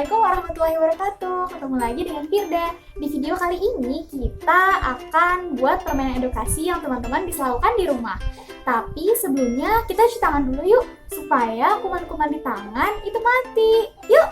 Assalamualaikum warahmatullahi wabarakatuh. Ketemu lagi dengan Firda. Di video kali ini kita akan buat permainan edukasi yang teman-teman bisa lakukan di rumah. Tapi sebelumnya kita cuci tangan dulu yuk, supaya kuman-kuman di tangan itu mati. Yuk!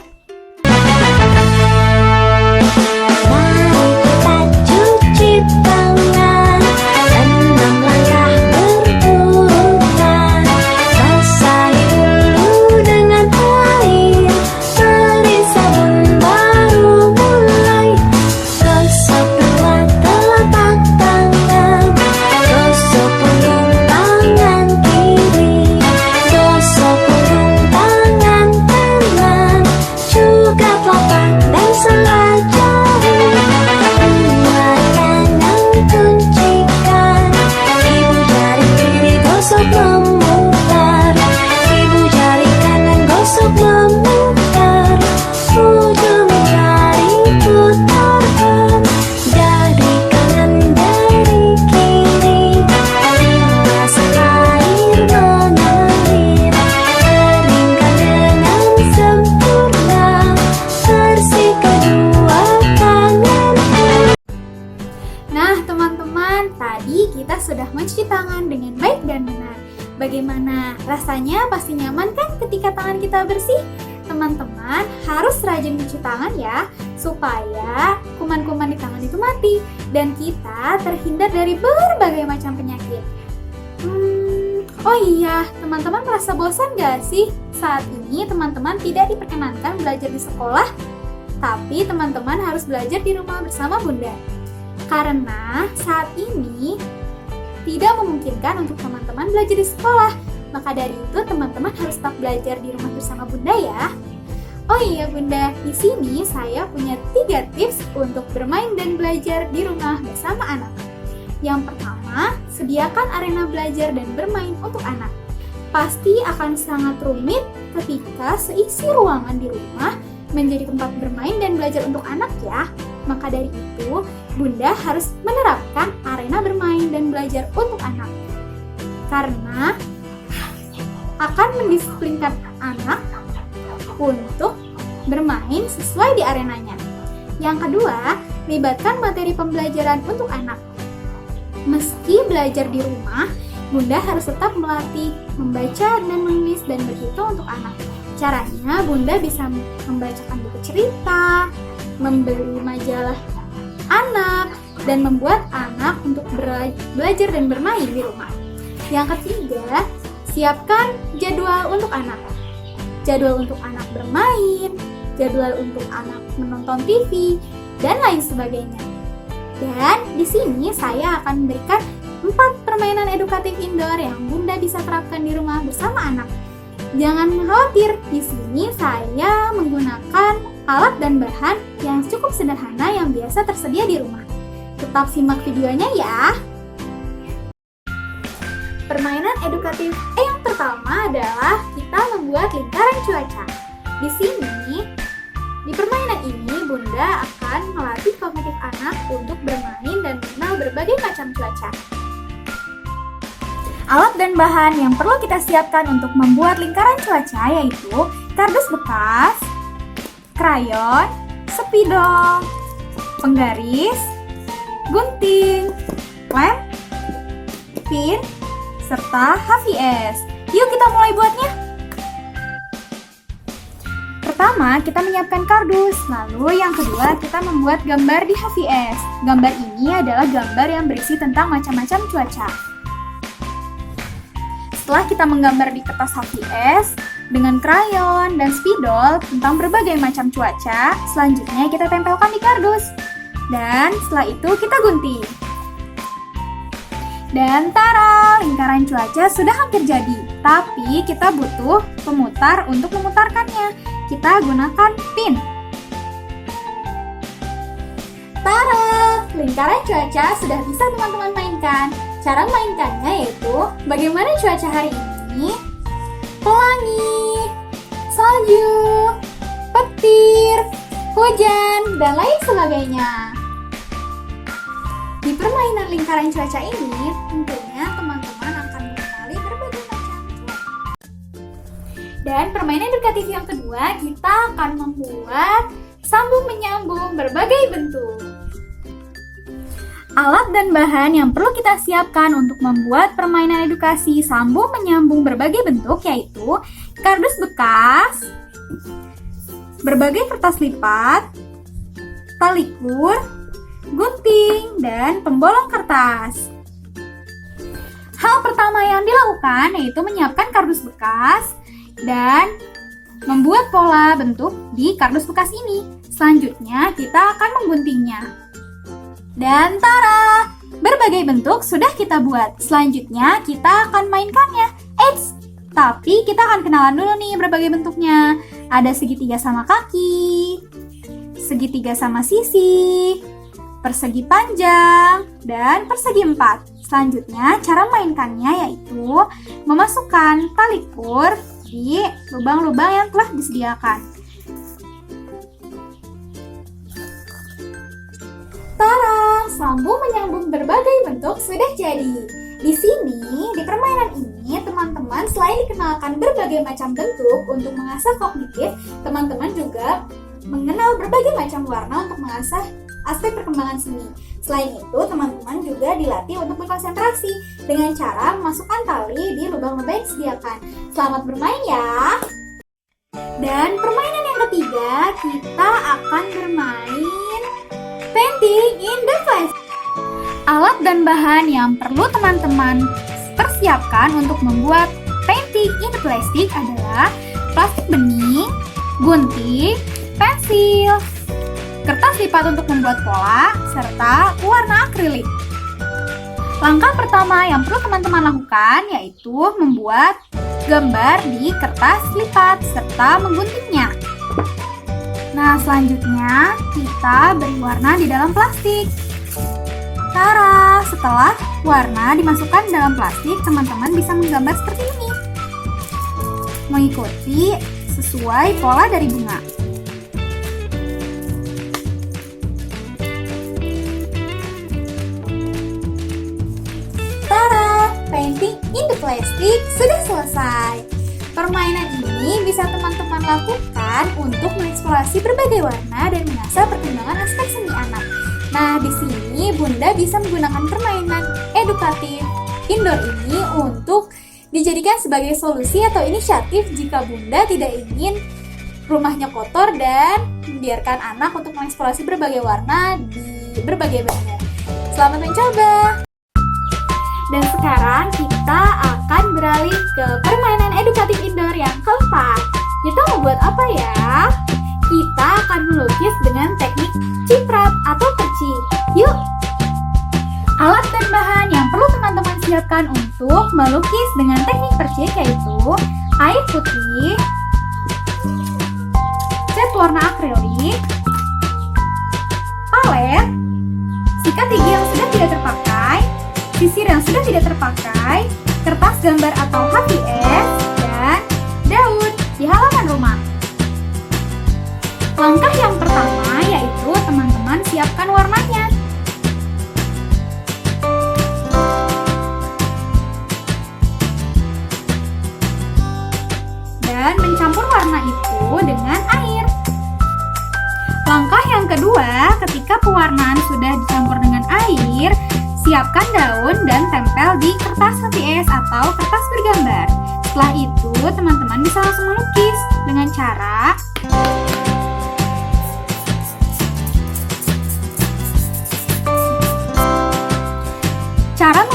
Tadi kita sudah mencuci tangan dengan baik dan benar. Bagaimana rasanya? Pasti nyaman kan ketika tangan kita bersih? Teman-teman harus rajin mencuci tangan ya, supaya kuman-kuman di tangan itu mati dan kita terhindar dari berbagai macam penyakit. Oh iya, teman-teman merasa bosan gak sih? Saat ini teman-teman tidak diperkenankan belajar di sekolah, tapi teman-teman harus belajar di rumah bersama Bunda. Karena saat ini tidak memungkinkan untuk teman-teman belajar di sekolah. Maka dari itu teman-teman harus tetap belajar di rumah bersama Bunda ya. Oh iya Bunda, di sini saya punya 3 tips untuk bermain dan belajar di rumah bersama anak. Yang pertama, sediakan arena belajar dan bermain untuk anak. Pasti akan sangat rumit ketika seisi ruangan di rumah menjadi tempat bermain dan belajar untuk anak ya. Maka dari itu, Bunda harus menerapkan arena bermain dan belajar untuk anak. Karena akan mendisiplinkan anak untuk bermain sesuai di arenanya. Yang kedua, libatkan materi pembelajaran untuk anak. Meski belajar di rumah, Bunda harus tetap melatih membaca dan menulis dan berhitung untuk anak. Caranya, Bunda bisa membacakan buku cerita, membeli majalah anak, dan membuat anak untuk belajar dan bermain di rumah. Yang ketiga, siapkan jadwal untuk anak. Jadwal untuk anak bermain, jadwal untuk anak menonton TV, dan lain sebagainya. Dan di sini saya akan memberikan 4 permainan edukatif indoor yang Bunda bisa terapkan di rumah bersama anak. Jangan khawatir, di sini saya menggunakan alat dan bahan yang cukup sederhana yang biasa tersedia di rumah. Tetap simak videonya ya. Permainan edukatif yang pertama adalah kita membuat lingkaran cuaca. Di sini, di permainan ini Bunda akan melatih kognitif anak untuk bermain dan mengenal berbagai macam cuaca. Alat dan bahan yang perlu kita siapkan untuk membuat lingkaran cuaca yaitu kardus bekas, krayon, spidol, penggaris, gunting, lem, pin, serta HVS. Yuk kita mulai buatnya. Pertama, kita menyiapkan kardus, lalu yang kedua kita membuat gambar di HVS. Gambar ini adalah gambar yang berisi tentang macam-macam cuaca. Setelah kita menggambar di kertas HVS dengan krayon dan spidol tentang berbagai macam cuaca, selanjutnya kita tempelkan di kardus. Dan setelah itu kita gunting. Dan tara, lingkaran cuaca sudah hampir jadi. Tapi kita butuh pemutar untuk memutarkannya. Kita gunakan pin. Tara, lingkaran cuaca sudah bisa teman-teman mainkan. Cara mainkannya yaitu bagaimana cuaca hari ini, pelangi, salju, petir, hujan, dan lain sebagainya. Di permainan lingkaran cuaca ini, tentunya teman-teman akan mengenali berbagai macam cuaca. Dan permainan edukatif yang kedua, kita akan membuat sambung-menyambung berbagai bentuk. Alat dan bahan yang perlu kita siapkan untuk membuat permainan edukasi sambung-menyambung berbagai bentuk yaitu kardus bekas, berbagai kertas lipat, tali kur, gunting, dan pembolong kertas. Hal pertama yang dilakukan yaitu menyiapkan kardus bekas dan membuat pola bentuk di kardus bekas ini. Selanjutnya kita akan mengguntingnya. Dan tara, berbagai bentuk sudah kita buat. Selanjutnya kita akan mainkannya. Eits, tapi kita akan kenalan dulu nih berbagai bentuknya. Ada segitiga sama kaki, segitiga sama sisi, persegi panjang, dan persegi empat. Selanjutnya cara mainkannya yaitu memasukkan tali kur di lubang-lubang yang telah disediakan. Tara, sambung menyambung berbagai bentuk sudah jadi. Di sini, di permainan ini, teman-teman selain dikenalkan berbagai macam bentuk untuk mengasah kognitif, teman-teman juga mengenal berbagai macam warna untuk mengasah aspek perkembangan seni. Selain itu, teman-teman juga dilatih untuk berkonsentrasi dengan cara memasukkan tali di lubang-lubang yang disediakan. Selamat bermain ya! Dan permainan yang ketiga, kita akan bermain painting in the class. Alat dan bahan yang perlu teman-teman persiapkan untuk membuat painting in the plastic adalah plastik bening, gunting, pensil, kertas lipat untuk membuat pola, serta warna akrilik. Langkah pertama yang perlu teman-teman lakukan yaitu membuat gambar di kertas lipat serta mengguntingnya. Nah, selanjutnya kita beri warna di dalam plastik. Tara, setelah warna dimasukkan dalam plastik, teman-teman bisa menggambar seperti ini. Mengikuti sesuai pola dari bunga. Tara, painting in the plastic sudah selesai. Permainan ini bisa teman-teman lakukan untuk mengeksplorasi berbagai warna dan mengasah perkembangan aspek seni anak. Nah, di sini Bunda bisa menggunakan permainan edukatif indoor ini untuk dijadikan sebagai solusi atau inisiatif jika Bunda tidak ingin rumahnya kotor dan membiarkan anak untuk mengeksplorasi berbagai warna di berbagai bentuk. Selamat mencoba! Dan sekarang kita akan beralih ke permainan edukatif indoor yang keempat. Kita mau buat apa ya? Kita akan melukis dengan teknik ciprat atau percik. Yuk! Alat dan bahan yang perlu teman-teman siapkan untuk melukis dengan teknik percik yaitu air putih, cat warna akrilik, palet, sikat gigi yang sudah tidak terpakai, sisir yang sudah tidak terpakai, kertas gambar atau HVS, dan daun di halaman rumah. Langkah yang pertama yaitu teman-teman siapkan warnanya. Dan mencampur warna itu dengan air. Langkah yang kedua, ketika pewarnaan sudah dicampur dengan air, siapkan daun dan tempel di kertas HVS atau kertas bergambar. Setelah itu, teman-teman bisa langsung melukis dengan cara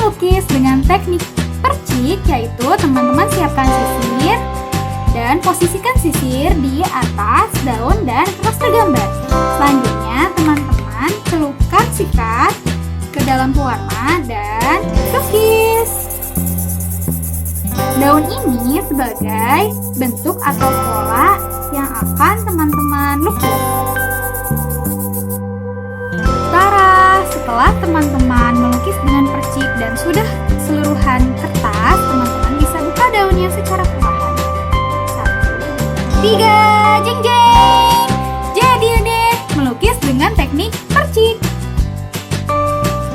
melukis dengan teknik percik, yaitu teman-teman siapkan sisir dan posisikan sisir di atas daun dan kertas bergambar. Selanjutnya, teman-teman celupkan sikat ke dalam pewarna dan lukis. Daun ini sebagai bentuk atau pola yang akan teman-teman lukis. Tara, setelah teman-teman melukis dengan percik dan sudah keseluruhan kertas, teman-teman bisa buka daunnya secara perlahan. 1, 2, 3, jeng jeng. Jadi deh melukis dengan teknik percik.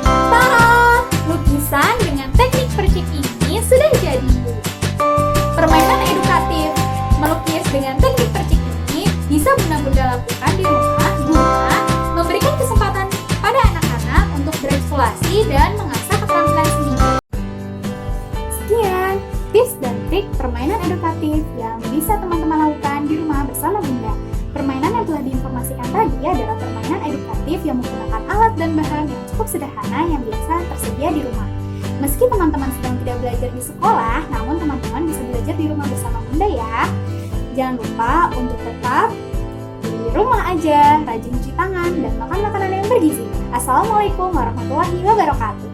Tara, lukisan dengan teknik percik ini sudah jadi. Permainan edukatif melukis kreatif yang menggunakan alat dan bahan yang cukup sederhana yang biasa tersedia di rumah. Meski teman-teman sedang tidak belajar di sekolah, namun teman-teman bisa belajar di rumah bersama Bunda ya. Jangan lupa untuk tetap di rumah aja, rajin cuci tangan, dan makan makanan yang bergizi. Assalamualaikum warahmatullahi wabarakatuh.